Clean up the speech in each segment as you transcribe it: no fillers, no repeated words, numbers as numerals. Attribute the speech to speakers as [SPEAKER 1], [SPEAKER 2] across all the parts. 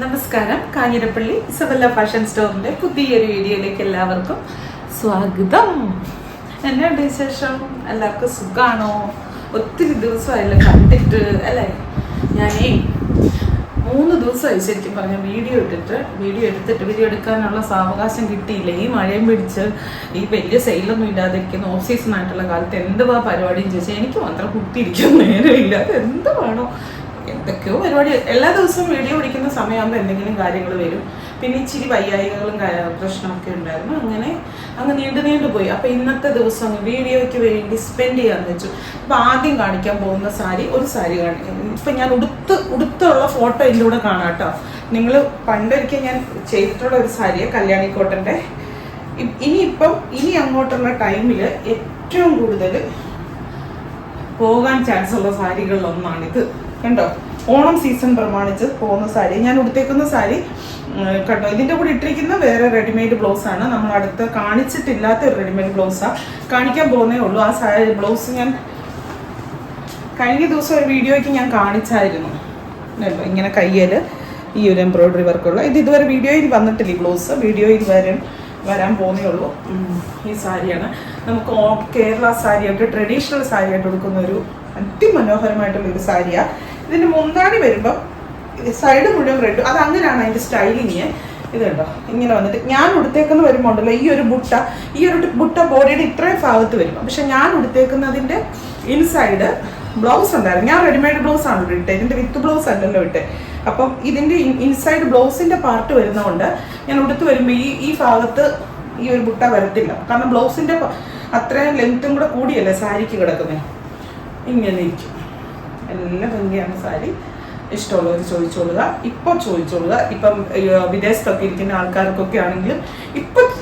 [SPEAKER 1] നമസ്കാരം. Kanjirappally Isabella fashion സ്റ്റോറിന്റെ പുതിയൊരു വീഡിയോയിലേക്ക് എല്ലാവർക്കും സ്വാഗതം. എന്നാണ്ട് വിശേഷം? എല്ലാവർക്കും സുഖാണോ? ഒത്തിരി ദിവസമായല്ലോ കണ്ടിട്ട് അല്ലേ? ഞാനേ 3 ദിവസമായി ശരിക്കും പറഞ്ഞ വീഡിയോ എടുക്കാനുള്ള സാവകാശം കിട്ടിയില്ല. ഈ മഴയും പിടിച്ച് ഈ വലിയ സെയിലൊന്നും ഇല്ലാതിരിക്കുന്ന ഓഫ് സീസൺ ആയിട്ടുള്ള കാലത്ത് എന്തുവാ പരിപാടിയും ചോദിച്ചാൽ എനിക്ക് മാത്രം കുത്തിയിരിക്കാൻ നേരമില്ല. അത് എന്ത് വേണോ എന്തൊക്കെയോ പരിപാടി. എല്ലാ ദിവസവും വീഡിയോ പിടിക്കുന്ന സമയമാകുമ്പോൾ എന്തെങ്കിലും കാര്യങ്ങൾ വരും. പിന്നെ ഇച്ചിരി വയ്യായികകളും പ്രശ്നമൊക്കെ ഉണ്ടായിരുന്നു. അങ്ങ് നീണ്ടു പോയി. അപ്പോൾ ഇന്നത്തെ ദിവസം വീഡിയോയ്ക്ക് വേണ്ടി സ്പെൻഡ് ചെയ്യാന്ന് വെച്ചു. അപ്പോൾ ആദ്യം കാണിക്കാൻ പോകുന്ന ഒരു സാരി കാണിക്കാം. ഇപ്പം ഞാൻ ഉടുത്തുള്ള ഫോട്ടോ ഇതിലൂടെ കാണാം കേട്ടോ. നിങ്ങൾ പണ്ടൊരിക്കൽ ഞാൻ ചെയ്തിട്ടുള്ള ഒരു സാരിയാണ് കല്യാണി കോട്ടൻ്റെ. ഇനി അങ്ങോട്ടുള്ള ടൈമിൽ ഏറ്റവും കൂടുതൽ പോകാൻ ചാൻസ് ഉള്ള സാരികളിലൊന്നാണിത്. കണ്ടോ, ഓണം സീസൺ പ്രമാണിച്ച് പോകുന്ന സാരി. ഞാൻ ഉടുത്തേക്കുന്ന സാരി കണ്ടോ, ഇതിൻ്റെ കൂടെ ഇട്ടിരിക്കുന്ന വേറെ റെഡിമെയ്ഡ് ബ്ലൗസാണ്. നമ്മൾ അടുത്ത് കാണിച്ചിട്ടില്ലാത്ത ഒരു റെഡിമെയ്ഡ് ബ്ലൗസാണ്. കാണിക്കാൻ പോകുന്നേ ഉള്ളൂ. ആ സാരി ബ്ലൗസ് ഞാൻ കഴിഞ്ഞ ദിവസം ഒരു വീഡിയോയ്ക്ക് ഞാൻ കാണിച്ചായിരുന്നു. ഇങ്ങനെ കയ്യിൽ ഈ ഒരു എംബ്രോയിഡറി വർക്കുള്ള ഇത് ഇതുവരെ വീഡിയോയിൽ വന്നിട്ടില്ല. ഈ ബ്ലൗസ് വീഡിയോയിൽ വരാൻ പോകുന്നേ ഉള്ളൂ. ഈ സാരിയാണ് നമുക്ക് കേരള സാരിയായിട്ട് ട്രഡീഷണൽ സാരിയായിട്ട് കൊടുക്കുന്ന ഒരു അതിമനോഹരമായിട്ടുള്ള ഒരു സാരിയാണ്. ഇതിൻ്റെ മുന്താണി വരുമ്പം സൈഡ് മുഴുവൻ റെഡ്, അത് അങ്ങനെയാണ് അതിൻ്റെ സ്റ്റൈലിങ്. ഇത് കണ്ടോ, ഇങ്ങനെ വന്നിട്ട് ഞാൻ ഉടുത്തേക്കുന്ന വരുമ്പോൾ ഉണ്ടല്ലോ ഈ ഒരു ബുട്ട ബോഡിയുടെ ഇത്രയും ഭാഗത്ത് വരും. പക്ഷെ ഞാൻ ഉടുത്തേക്കുന്നതിൻ്റെ ഇൻസൈഡ് ബ്ലൗസ് ഉണ്ടായിരുന്നു. ഞാൻ റെഡിമെയ്ഡ് ബ്ലൗസ് ആണ് ഇട്ടത്, ഇതിൻ്റെ വിത്ത് ബ്ലൗസ് അല്ലല്ലോ ഇട്ടേ. അപ്പം ഇതിൻ്റെ ഇൻസൈഡ് ബ്ലൗസിൻ്റെ പാർട്ട് വരുന്നതുകൊണ്ട് ഞാൻ ഉടുത്ത് വരുമ്പോൾ ഈ ഭാഗത്ത് ഈ ഒരു ബുട്ട വരത്തില്ല. കാരണം ബ്ലൗസിൻ്റെ അത്രയും ലെങ്ത്തും കൂടെ കൂടിയല്ലേ സാരിക്ക് കിടക്കുന്നത്. ഇങ്ങനെ ഇരിക്കും. നല്ല ഭംഗിയാണ് സാരി. ഇഷ്ടമുള്ളവർ ചോദിച്ചോളുക. ഇപ്പം ഇപ്പം വിദേശത്തൊക്കെ ഇരിക്കുന്ന ആൾക്കാർക്കൊക്കെ ആണെങ്കിലും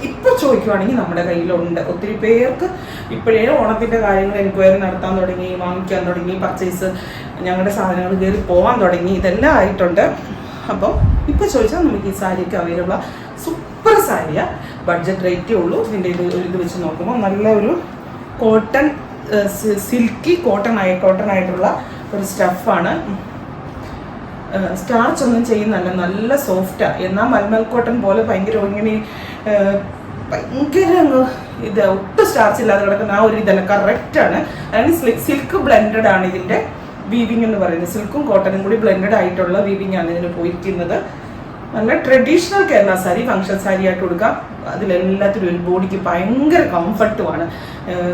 [SPEAKER 1] ഇപ്പം ചോദിക്കുവാണെങ്കിൽ നമ്മുടെ കയ്യിലുണ്ട്. ഒത്തിരി പേർക്ക് ഇപ്പോഴേ ഓണത്തിൻ്റെ കാര്യങ്ങൾ എൻക്വയറി നടത്താൻ തുടങ്ങി, വാങ്ങിക്കാൻ തുടങ്ങി, പർച്ചേസ് ഞങ്ങളുടെ സാധനങ്ങൾ കയറി പോകാൻ തുടങ്ങി. ഇതെല്ലാം ആയിട്ടുണ്ട്. അപ്പം ഇപ്പം ചോദിച്ചാൽ നമുക്ക് ഈ സാരിയൊക്കെ അവൈലബിൾ. സൂപ്പർ സാരിയാണ്. ബഡ്ജറ്റ് റേറ്റേ ഉള്ളൂ. ഇതിൻ്റെ ഇത് വെച്ച് നോക്കുമ്പോൾ നല്ല ഒരു കോട്ടൺ സിൽക്കി കോട്ടൺ ആയിട്ടുള്ള ഒരു സ്റ്റഫാണ്. സ്റ്റാർച്ച് ഒന്നും ചെയ്യുന്നല്ല, നല്ല സോഫ്റ്റാണ്. എന്നാൽ മൽമൽ കോട്ടൺ പോലെ ഭയങ്കര ഇത് ഒട്ടും സ്റ്റാർച്ച് ഇല്ലാതെ കിടക്കുന്ന ആ ഒരു ഇതല്ല, കറക്റ്റാണ്. അതിന് സിൽക്ക് ബ്ലെൻഡഡ് ആണ് ഇതിൻ്റെ വീവിങ് എന്ന് പറയുന്നത്. സിൽക്കും കോട്ടണും കൂടി ബ്ലെൻഡഡ് ആയിട്ടുള്ള വീവിങ് ആണ് ഇതിന് പോയിരിക്കുന്നത്. നല്ല ട്രഡീഷണൽ കേരള സാരി, ഫംഗ്ഷൻ സാരി ആയിട്ട് കൊടുക്കാം. അതിലെല്ലാത്തിനും ഒരു ബോഡിക്ക് ഭയങ്കര കംഫർട്ടുമാണ്.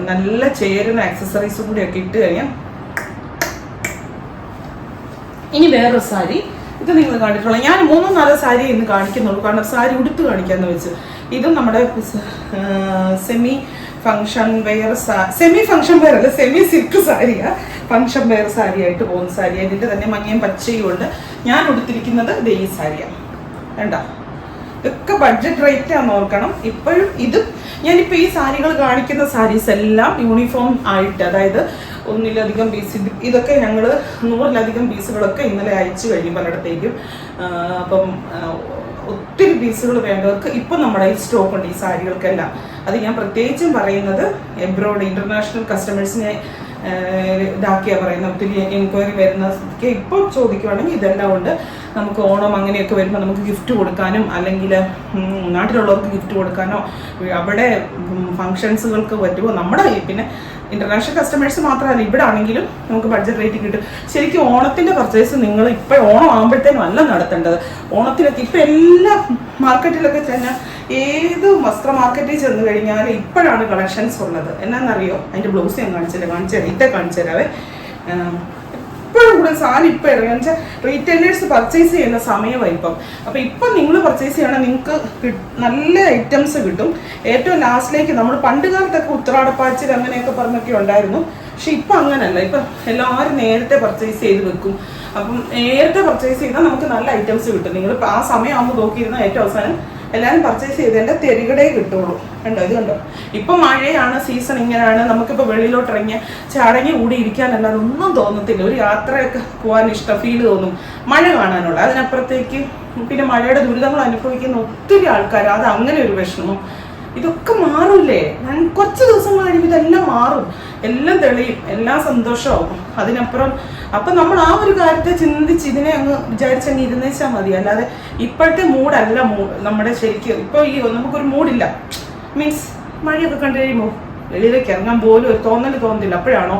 [SPEAKER 1] നല്ല ചേരുന്ന ആക്സസറീസും കൂടിയൊക്കെ ഇട്ട് കഴിഞ്ഞാൽ. ഇനി വേറൊരു സാരി, ഇത് നിങ്ങൾ കണ്ടിട്ടുള്ള ഞാൻ 3-4 സാരി ഇന്ന് കാണിക്കുന്നുള്ളൂ. കാരണം സാരി ഉടുത്ത് കാണിക്കാന്ന് വെച്ച്. ഇതും നമ്മുടെ സെമി ഫംഗ്ഷൻ വെയർ അല്ല, സെമി സിൽക്ക് സാരിയാണ്. ഫംഗ്ഷൻ വെയർ സാരി ആയിട്ട് പോകുന്ന സാരിയാണ്. ഇതിൻ്റെ തന്നെ മഞ്ഞയും പച്ചയും ഉണ്ട്. ഞാൻ ഉടുത്തിരിക്കുന്നത് ഈ സാരിയാണ്. വേണ്ട, ഇതൊക്കെ ബഡ്ജറ്റ് റേറ്റ് ആണെന്ന് ഓർക്കണം. ഇപ്പോഴും ഞാനിപ്പോൾ ഈ സാരികൾ കാണിക്കുന്ന സാരീസ് എല്ലാം യൂണിഫോം ആയിട്ട്, അതായത് 1-ലധികം പീസ്, ഇതൊക്കെ ഞങ്ങൾ 100-ലധികം പീസുകളൊക്കെ ഇന്നലെ അയച്ചു കഴിഞ്ഞു പലയിടത്തേക്കും. അപ്പം ഒത്തിരി പീസുകൾ വേണ്ടവർക്ക് ഇപ്പം നമ്മുടെ ഈ സ്റ്റോക്ക് ഉണ്ട് ഈ സാരികൾക്കെല്ലാം. അത് ഞാൻ പ്രത്യേകിച്ചും പറയുന്നത് എബ്രോഡ് ഇന്റർനാഷണൽ കസ്റ്റമേഴ്സിനെ ഇതാക്കിയാണ് പറയുന്നത്. ഒത്തിരി എൻക്വയറി വരുന്നതൊക്കെ ഇപ്പോൾ ചോദിക്കുവാണെങ്കിൽ ഇതെല്ലാം ഉണ്ട്. നമുക്ക് ഓണം അങ്ങനെയൊക്കെ വരുമ്പോൾ നമുക്ക് ഗിഫ്റ്റ് കൊടുക്കാനും, അല്ലെങ്കിൽ നാട്ടിലുള്ളവർക്ക് ഗിഫ്റ്റ് കൊടുക്കാനോ, അവിടെ ഫങ്ഷൻസുകൾക്ക് പറ്റുമോ. നമ്മുടെ പിന്നെ ഇന്റർനാഷണൽ കസ്റ്റമേഴ്സ് മാത്രമല്ല, ഇവിടെ ആണെങ്കിലും നമുക്ക് ബഡ്ജറ്റ് റേറ്റ് കിട്ടും. ശരിക്കും ഓണത്തിൻ്റെ പർച്ചേസ് നിങ്ങൾ ഇപ്പോൾ ഓണം ആകുമ്പോഴത്തേനും അല്ല നടത്തേണ്ടത്. ഓണത്തിലൊക്കെ ഇപ്പം എല്ലാ മാർക്കറ്റിലൊക്കെ തന്നെ ഏത് വസ്ത്ര മാർക്കറ്റിൽ ചെന്ന് കഴിഞ്ഞാൽ ഇപ്പോഴാണ് കളക്ഷൻസ് ഉള്ളത്. എന്നാന്നറിയോ? അതിൻ്റെ ബ്ലൗസ് ഞാൻ കാണിച്ചു തരാവേ. ഇപ്പോഴും കൂടെ സാരി ഇപ്പം ഇറങ്ങുക വെച്ചാൽ റീറ്റെയിലേഴ്സ് പർച്ചേസ് ചെയ്യുന്ന സമയമായി ഇപ്പം. അപ്പം ഇപ്പം നിങ്ങൾ പർച്ചേസ് ചെയ്യണമെങ്കിൽ നിങ്ങൾക്ക് നല്ല ഐറ്റംസ് കിട്ടും. ഏറ്റവും ലാസ്റ്റിലേക്ക് നമ്മൾ പണ്ട് കാലത്തൊക്കെ ഉത്രാടപ്പാച്ചിൽ അങ്ങനെയൊക്കെ പറഞ്ഞൊക്കെ ഉണ്ടായിരുന്നു. പക്ഷെ ഇപ്പം അങ്ങനല്ല. ഇപ്പം എല്ലാവരും നേരത്തെ പർച്ചേസ് ചെയ്ത് വെക്കും. അപ്പം നേരത്തെ പർച്ചേസ് ചെയ്താൽ നമുക്ക് നല്ല ഐറ്റംസ് കിട്ടും. നിങ്ങൾ ആ സമയമാകുമ്പോൾ നോക്കിയിരുന്ന ഏറ്റവും അവസാനം എല്ലാവരും പർച്ചേസ് ചെയ്തതിൻ്റെ തെരുകടേ കിട്ടുള്ളൂ. കണ്ടോ, ഇത് കണ്ടോ. ഇപ്പം മഴയാണ്, സീസൺ ഇങ്ങനെയാണ്. നമുക്കിപ്പോൾ വെളിയിലോട്ട് ഇറങ്ങിയ ചടങ്ങി കൂടി ഇരിക്കാനല്ലാതെ ഒന്നും തോന്നത്തില്ല. ഒരു യാത്രയൊക്കെ പോകാൻ ഫീല് തോന്നും മഴ കാണാനുള്ള. അതിനപ്പുറത്തേക്ക് പിന്നെ മഴയുടെ ദുരിതങ്ങൾ അനുഭവിക്കുന്ന ഒത്തിരി ആൾക്കാർ. അത് അങ്ങനെ ഒരു വിഷമം. ഇതൊക്കെ മാറൂലേ? ഞാൻ കുറച്ച് ദിവസം കഴിയുമ്പോൾ ഇതെല്ലാം മാറും. എല്ലാം തെളിയും, എല്ലാം സന്തോഷമാവും. അതിനപ്പുറം അപ്പം നമ്മൾ ആ ഒരു കാര്യത്തെ ചിന്തിച്ച് ഇതിനെ അങ്ങ് വിചാരിച്ചങ്ങ് ഇരുന്നേച്ചാൽ മതി. അല്ലാതെ ഇപ്പോഴത്തെ മൂഡല്ല നമ്മുടെ ശരിക്കും. ഇപ്പോൾ ഈ നമുക്കൊരു മൂഡില്ല, മീൻസ് മഴയൊക്കെ കണ്ടു കഴിയുമ്പോൾ വെളിയിലേക്ക് ഇറങ്ങാൻ പോലും ഒരു തോന്നലില്ല. അപ്പോഴാണോ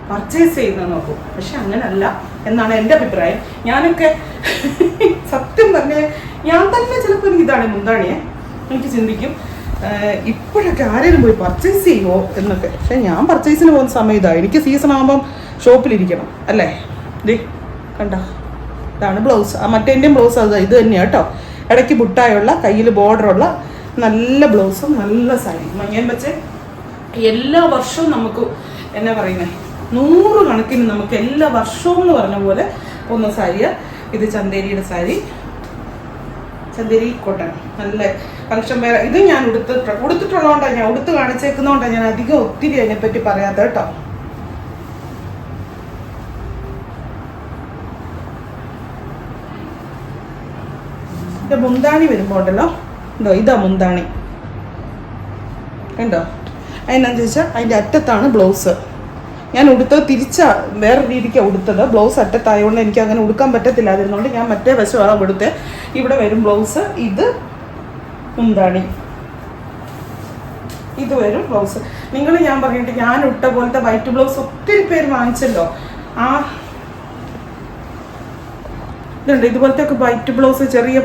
[SPEAKER 1] പർച്ചേസ് ചെയ്യുന്നത് നോക്കും. പക്ഷെ അങ്ങനല്ല എന്നാണ് എൻ്റെ അഭിപ്രായം. ഞാനൊക്കെ സത്യം പറഞ്ഞാൽ ഞാൻ തന്നെ ചിലപ്പോൾ എനിക്ക് ഇതാണ് മുന്താണിയെ എനിക്ക് ചിന്തിക്കും, ഇപ്പോഴൊക്കെ ആരെങ്കിലും പോയി പർച്ചേസ് ചെയ്യുമോ എന്നൊക്കെ. പക്ഷെ ഞാൻ പർച്ചേസിന് പോകുന്ന സമയം ഇതാണ്, എനിക്ക് സീസൺ ആകുമ്പം ഷോപ്പിലിരിക്കണം അല്ലേ. ദേ കണ്ട, ഇതാണ് ബ്ലൗസ്. ആ മറ്റേൻ്റെയും ബ്ലൗസ് അത് ഇത് തന്നെയാണ് കേട്ടോ. ഇടയ്ക്ക് ബുട്ടായുള്ള കയ്യിൽ ബോർഡറുള്ള നല്ല ബ്ലൗസും നല്ല സാരി. മഞ്ഞൻ വെച്ച് എല്ലാ വർഷവും നമുക്ക് എന്നാ പറയുന്നത് 100 കണക്കിന് നമുക്ക് എല്ലാ വർഷവും എന്ന് പറഞ്ഞ പോലെ പോകുന്ന സാരിയാണ് ഇത്. ചന്തേരിയുടെ സാരി, ചന്തേരി കോട്ടൺ, നല്ല ഫംഗ്ഷൻ വേറെ. ഇത് ഞാൻ ഉടുത്തിട്ടുള്ളതുകൊണ്ടാണ്, ഞാൻ ഉടുത്ത് കാണിച്ചേക്കുന്നതുകൊണ്ടാണ് ഞാൻ അധികം ഒത്തിരി അതിനെപ്പറ്റി പറയാത്ത കേട്ടോ. ഇത് മുന്താണി വരുമ്പോൾ ഉണ്ടല്ലോ, ഉണ്ടോ, ഇതാ മുന്താണി കണ്ടോ. അതിനെന്താ വെച്ചാൽ അതിൻ്റെ അറ്റത്താണ് ബ്ലൗസ്. ഞാൻ ഉടുത്തത് വേറെ രീതിക്കാണ് ഉടുത്തത്. ബ്ലൗസ് അറ്റത്തായതുകൊണ്ട് എനിക്ക് അങ്ങനെ ഉടുക്കാൻ പറ്റത്തില്ല. അതിരുന്നുകൊണ്ട് ഞാൻ മറ്റേ വശമാണ് ഇവിടുത്തെ. ഇവിടെ വരും ബ്ലൗസ്, ഇത് മുന്താണി, ഇത് വരും ബ്ലൗസ്. ഞാൻ പറഞ്ഞിട്ട് ഞാൻ ഇട്ട പോലത്തെ വൈറ്റ് ബ്ലൗസ് ഒത്തിരി പേര് വാങ്ങിച്ചല്ലോ. ഇതുണ്ട് ഇതുപോലത്തെ ഒക്കെ വൈറ്റ് ബ്ലൗസ്, ചെറിയ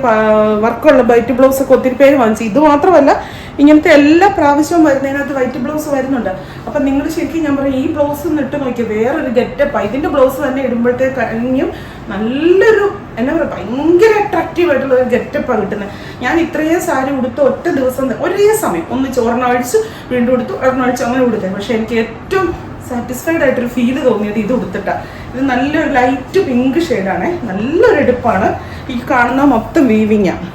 [SPEAKER 1] വർക്കുള്ള വൈറ്റ് ബ്ലൗസ് ഒക്കെ ഒത്തിരി പേര് വാങ്ങിച്ചു. ഇത് മാത്രമല്ല, ഇങ്ങനത്തെ എല്ലാ പ്രാവശ്യവും വരുന്നതിനകത്ത് വൈറ്റ് ബ്ലൗസ് വരുന്നുണ്ട്. അപ്പം നിങ്ങൾ ശരിക്കും ഞാൻ പറയും ഈ ബ്ലൗസ് ഒന്ന് ഇട്ട് നോക്കിയാൽ വേറൊരു ഗെറ്റപ്പാണ്. ഇതിൻ്റെ ബ്ലൗസ് തന്നെ ഇടുമ്പോഴത്തേക്കും നല്ലൊരു എന്നാ പറയുക, ഭയങ്കര അട്രാക്റ്റീവ് ആയിട്ടുള്ള ഒരു ഗെറ്റപ്പാണ് കിട്ടുന്നത്. ഞാൻ ഇത്രയും സാരി ഉടുത്ത് ഒറ്റ ദിവസം ഒരേ സമയം ഒന്നിച്ച് ഒരെണ്ണം അഴിച്ചു വീണ്ടും എടുത്തു, ഒരെണ്ണം അഴിച്ചു, അങ്ങനെ ഉടുത്തത്. പക്ഷെ എനിക്ക് ഏറ്റവും സാറ്റിസ്ഫൈഡ് ആയിട്ടൊരു ഫീല് തോന്നിയത് ഇത് ഉടുത്തിട്ടാണ്. ഇത് നല്ലൊരു ലൈറ്റ് പിങ്ക് ഷെയ്ഡാണ്, നല്ലൊരു എടുപ്പാണ്. ഈ കാണുന്ന മൊത്തം വീവിങ്ങാണ്,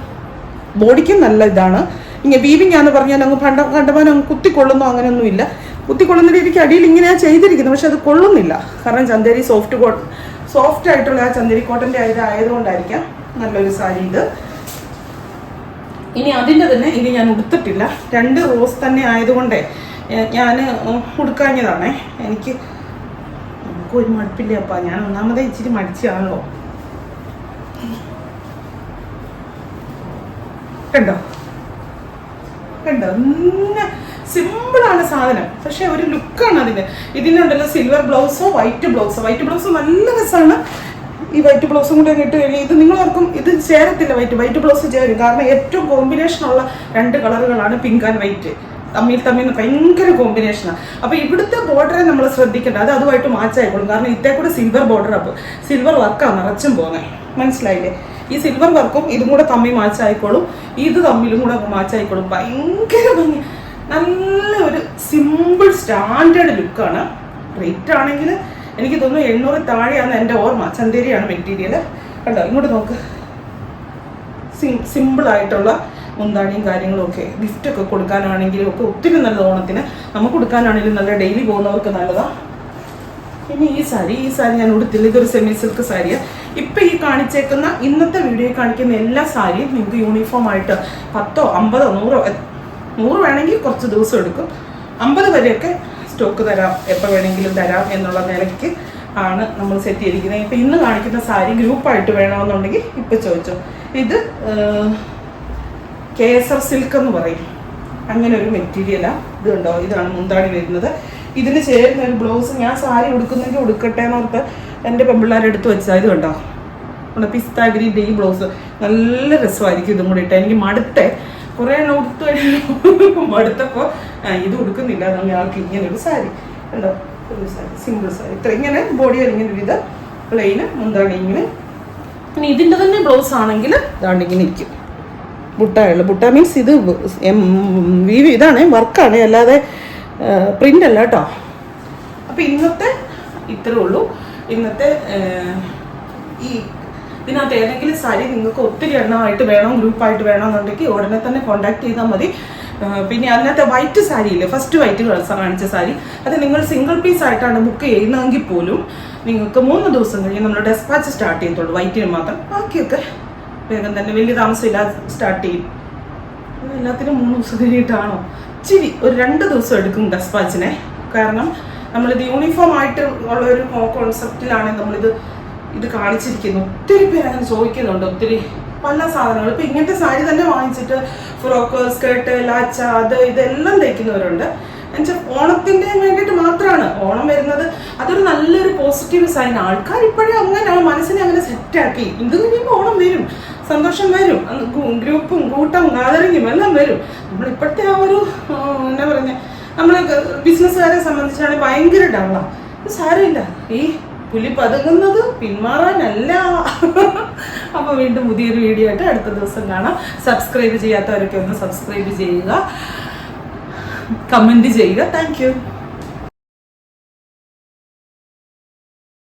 [SPEAKER 1] ബോഡിക്കും നല്ല ഇതാണ്. ഇങ്ങനെ വീവിങ് ആണെന്ന് പറഞ്ഞാൽ അങ്ങ് കണ്ടമാനം അങ്ങ് കുത്തിക്കൊള്ളുന്നോ അങ്ങനെയൊന്നുമില്ല. കുത്തിക്കൊള്ളുന്ന രീതിക്ക് അടിയിൽ ഇങ്ങനെയാണ് ചെയ്തിരിക്കുന്നത്, പക്ഷെ അത് കൊള്ളുന്നില്ല. കാരണം ചന്തേരി സോഫ്റ്റ് ആയിട്ടുള്ള ആ ചന്തേരി കോട്ടൻ്റെ ആയതുകൊണ്ടായിരിക്കാം നല്ലൊരു സാരി ഇത്. ഇനി അതിൻ്റെ തന്നെ ഇനി ഞാൻ ഉടുത്തിട്ടില്ല, 2 റോസ് തന്നെ ആയതുകൊണ്ടേ ഞാൻ ഉടുക്കാഞ്ഞതാണേ. നമുക്കൊരു മടുപ്പില്ല അപ്പം, ഞാൻ ഒന്നാമതേ ഇച്ചിരി മടിച്ചാണല്ലോ. കണ്ടോ സിമ്പിളാണ് സാധനം, പക്ഷെ ഒരു ലുക്കാണ് അതിന്. ഇതിനുണ്ടല്ലോ സിൽവർ ബ്ലൗസോ വൈറ്റ് ബ്ലൗസോ നല്ല രസമാണ്. ഈ വൈറ്റ് ബ്ലൗസും കൂടെ ഇട്ട് കഴിഞ്ഞാൽ ഇത് നിങ്ങളാർക്കും ഇത് ചേരത്തില്ല. വൈറ്റ് ബ്ലൗസ് ചേരും, കാരണം ഏറ്റവും കോമ്പിനേഷനുള്ള 2 കളറുകളാണ് പിങ്ക് ആൻഡ് വൈറ്റ്. തമ്മിൽ ഭയങ്കര കോമ്പിനേഷനാണ്. അപ്പോൾ ഇവിടുത്തെ ബോർഡറെ നമ്മൾ ശ്രദ്ധിക്കേണ്ട, അത് അതുമായിട്ട് മാച്ച് ആയിക്കോളും. കാരണം ഇതേ കൂടെ സിൽവർ ബോർഡർ, അപ്പോൾ സിൽവർ വർക്കാണ് നിറച്ചും പോകുന്നത്, മനസ്സിലായില്ലേ. ഈ സിൽവർ വർക്കും ഇതും കൂടെ തമ്മിൽ മാച്ച് ആയിക്കോളും, ഇത് തമ്മിലും കൂടെ മാച്ച് ആയിക്കോളും. ഭയങ്കര ഭംഗി, നല്ല ഒരു സിമ്പിൾ സ്റ്റാൻഡേർഡ് ലുക്കാണ്. റേറ്റ് ആണെങ്കിൽ എനിക്ക് തോന്നുന്നു 800 താഴെയാണ് എൻ്റെ ഓർമ്മ. ചന്തേരിയാണ് മെറ്റീരിയൽ. കണ്ടോ, ഇങ്ങോട്ട് നോക്ക്. സിമ്പിളായിട്ടുള്ള മുന്താണിയും കാര്യങ്ങളും ഒക്കെ ഗിഫ്റ്റൊക്കെ കൊടുക്കാനാണെങ്കിലും ഒക്കെ ഒത്തിരി നല്ലത്. ഓണത്തിന് നമുക്ക് കൊടുക്കാനാണെങ്കിലും നല്ല, ഡെയിലി പോകുന്നവർക്ക് നല്ലതാണ്. പിന്നെ ഈ സാരി ഞാൻ ഉടുത്തില്ല, ഇതൊരു സെമി സിൽക്ക് സാരിയാണ്. ഇപ്പം ഈ കാണിച്ചേക്കുന്ന ഇന്നത്തെ വീഡിയോയിൽ കാണിക്കുന്ന എല്ലാ സാരിയും നിങ്ങൾക്ക് യൂണിഫോം ആയിട്ട് 10, 50, 100 വേണമെങ്കിൽ കുറച്ച് ദിവസം എടുക്കും. 50 വരെയൊക്കെ സ്റ്റോക്ക് തരാം, എപ്പോൾ വേണമെങ്കിലും തരാം എന്നുള്ള നിലയ്ക്ക് ആണ് നമ്മൾ സെറ്റ് ചെയ്തിരിക്കുന്നത്. ഇപ്പം ഇന്ന് കാണിക്കുന്ന സാരി ഗ്രൂപ്പായിട്ട് വേണമെന്നുണ്ടെങ്കിൽ ഇപ്പം ചോദിച്ചോ. ഇത് കേസർ സിൽക്ക് എന്ന് പറയും, അങ്ങനെ ഒരു മെറ്റീരിയലാണ്. ഇത് കണ്ടോ, ഇതാണ് മുന്താണി വരുന്നത്. ഇതിന് ചേരുന്ന ഒരു ബ്ലൗസ് ഞാൻ സാരി ഉടുക്കുന്നെങ്കിൽ ഉടുക്കട്ടെ എന്നോർത്ത് എൻ്റെ പെൺപിള്ളേരെടുത്ത് വെച്ചാൽ ഇത് കണ്ടോ, പിസ്ത ഗ്രീൻ്റെ ഈ ബ്ലൗസ് നല്ല രസമായിരിക്കും. ഇതും കൂടി ഇട്ടാൽ എനിക്ക് മടുത്തേ, കുറേ എണ്ണം ഉടുത്തു കഴിഞ്ഞു മടുത്തപ്പോൾ ഇത് ഉടുക്കുന്നില്ല. അതുകൊണ്ട് ഞങ്ങൾക്ക് ഇങ്ങനൊരു സാരി കണ്ടോ, ഒരു സാരി, സിമ്പിൾ സാരി, ഇത്ര ഇങ്ങനെ ബോഡി ഇങ്ങനെ ഒരു ഇത് പ്ലെയിന് മുന്താണി ഇങ്ങനെ. ഇനി ഇതിൻ്റെ തന്നെ ബ്ലൗസ് ആണെങ്കിൽ ഇതാണ്ട് ഇങ്ങനെ ഇരിക്കും. ബുട്ട മീൻസ് ഇത് ഇതാണ്, വർക്കാണ്, അല്ലാതെ പ്രിൻ്റ് അല്ല കേട്ടോ. അപ്പം ഇന്നത്തെ ഇത്രേ ഉള്ളൂ. ഇന്നത്തെ ഇതിനകത്ത് ഏതെങ്കിലും സാരി നിങ്ങൾക്ക് ഒത്തിരി എണ്ണമായിട്ട് വേണം, ഗ്രൂപ്പായിട്ട് വേണമെന്നുണ്ടെങ്കിൽ ഉടനെ തന്നെ കോൺടാക്ട് ചെയ്താൽ മതി. പിന്നെ അതിനകത്തെ വൈറ്റ് സാരി ഇല്ലേ, ഫസ്റ്റ് വൈറ്റ് കാണിച്ച സാരി, അത് നിങ്ങൾ സിംഗിൾ പീസ് ആയിട്ടാണ് ബുക്ക് ചെയ്യുന്നതെങ്കിൽ പോലും നിങ്ങൾക്ക് 3 ദിവസം കഴിഞ്ഞ് നമ്മൾ ഡെസ്പാച്ച് സ്റ്റാർട്ട് ചെയ്യത്തുള്ളൂ, വൈറ്റിന് മാത്രം. ബാക്കിയൊക്കെ വേഗം തന്നെ വലിയ താമസമില്ലാതെ സ്റ്റാർട്ട് ചെയ്യും. എല്ലാത്തിനും 3 ദിവസം കഴിഞ്ഞിട്ടാണോ, ഇച്ചിരി ഒരു 2 ദിവസം എടുക്കും ഡെസ്പാച്ചിനെ. കാരണം
[SPEAKER 2] നമ്മളിത് യൂണിഫോം ആയിട്ട് ഉള്ള ഒരു കോൺസെപ്റ്റിലാണ് ഇത് കാണിച്ചിരിക്കുന്നത്. ഒത്തിരി പേര് അങ്ങനെ ചോദിക്കുന്നുണ്ട്, ഒത്തിരി പല സാധനങ്ങൾ. ഇപ്പം ഇങ്ങനത്തെ സാരി തന്നെ വാങ്ങിച്ചിട്ട് ഫ്രോക്ക്, സ്കേർട്ട്, ലാച്ച, ഇതെല്ലാം തയ്ക്കുന്നവരുണ്ട്. എന്നുവെച്ചാൽ ഓണത്തിൻ്റെ വേണ്ടിയിട്ട് മാത്രമാണ് ഓണം വരുന്നത്. അതൊരു നല്ലൊരു പോസിറ്റീവ് സൈൻ. ആൾക്കാർ ഇപ്പോഴേ അങ്ങനെ മനസ്സിനെ അങ്ങനെ സെറ്റാക്കി. ഇത് കഴിയുമ്പോൾ ഓണം വരും, സന്തോഷം വരും, ഗ്രൂപ്പും കൂട്ടം ഗാദറിങ്ങും എല്ലാം വരും. നമ്മളിപ്പോഴത്തെ ആ ഒരു എന്താ പറയുന്നത്, നമ്മൾ ബിസിനസ്സുകാരെ സംബന്ധിച്ചാണെങ്കിൽ ഭയങ്കര ഡള്ളാണ്. സാരമില്ല, ഈ പുലി പതുങ്ങുന്നത് പിന്മാറാനല്ല. അപ്പോൾ വീണ്ടും പുതിയൊരു വീഡിയോ ആയിട്ട് അടുത്ത ദിവസം കാണാം. സബ്സ്ക്രൈബ് ചെയ്യാത്തവരൊക്കെ ഒന്ന് സബ്സ്ക്രൈബ് ചെയ്യുക, കമൻറ്റ് ചെയ്യുക. Thank you.